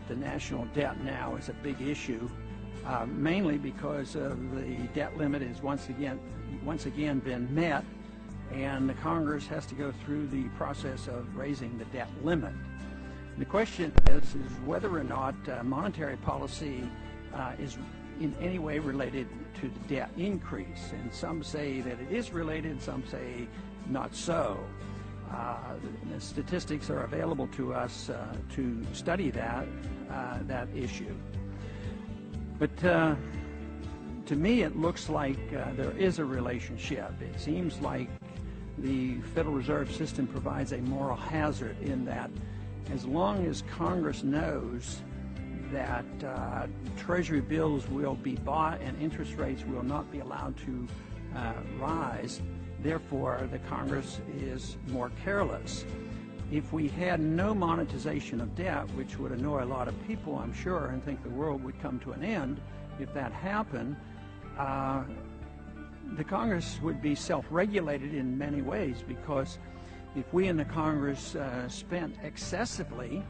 The national debt now is a big issue, mainly because the debt limit is once again been met, and the Congress has to go through the process of raising the debt limit. The question is whether or not monetary policy is in any way related to the debt increase, and some say that it is related, some say not so. The statistics are available to us to study that issue. But to me, it looks like there is a relationship. It seems like the Federal Reserve System provides a moral hazard in that as long as Congress knows that Treasury bills will be bought and interest rates will not be allowed to rise, therefore the Congress is more careless. If we had no monetization of debt, which would annoy a lot of people, I'm sure, and think the world would come to an end, if that happened, the Congress would be self-regulated in many ways, because if we in the Congress spent excessively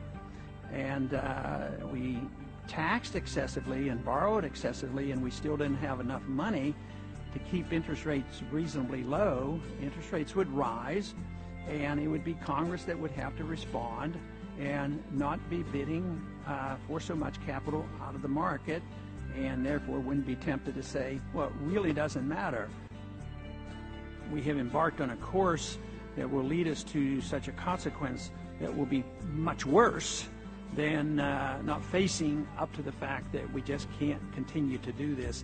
and we taxed excessively and borrowed excessively and we still didn't have enough money to keep interest rates reasonably low, interest rates would rise, and it would be Congress that would have to respond and not be bidding for so much capital out of the market, and therefore wouldn't be tempted to say, well, it really doesn't matter. We have embarked on a course that will lead us to such a consequence that will be much worse than not facing up to the fact that we just can't continue to do this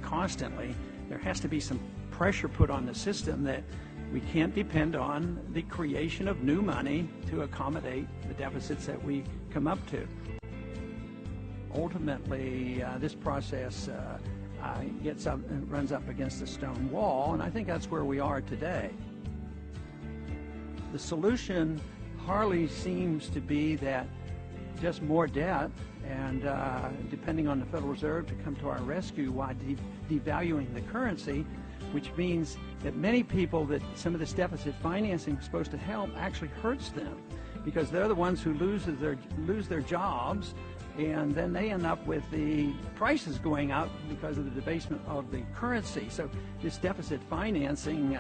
constantly. There has to be some pressure put on the system that we can't depend on the creation of new money to accommodate the deficits that we come up to. Ultimately, this process runs up against a stone wall, and I think that's where we are today. The solution hardly seems to be that just more debt and depending on the Federal Reserve to come to our rescue while devaluing the currency, which means that many people that some of this deficit financing is supposed to help actually hurts them, because they're the ones who lose their jobs, and then they end up with the prices going up because of the debasement of the currency. So this deficit financing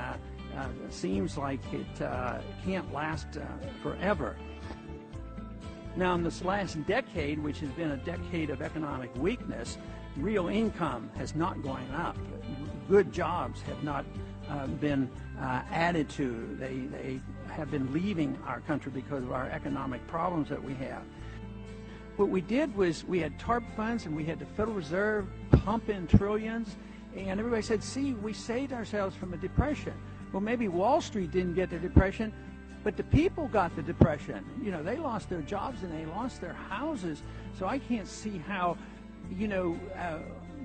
seems like it can't last forever. Now, in this last decade, which has been a decade of economic weakness, real income has not gone up. Good jobs have not been added to. They have been leaving our country because of our economic problems that we have. What we did was we had TARP funds and we had the Federal Reserve pump in trillions, and everybody said, see, we saved ourselves from a depression. Well, maybe Wall Street didn't get the depression, but the people got the depression. You know, they lost their jobs and they lost their houses. So I can't see how,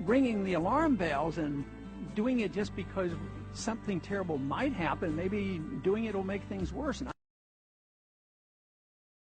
ringing the alarm bells and doing it just because something terrible might happen, maybe doing it will make things worse. And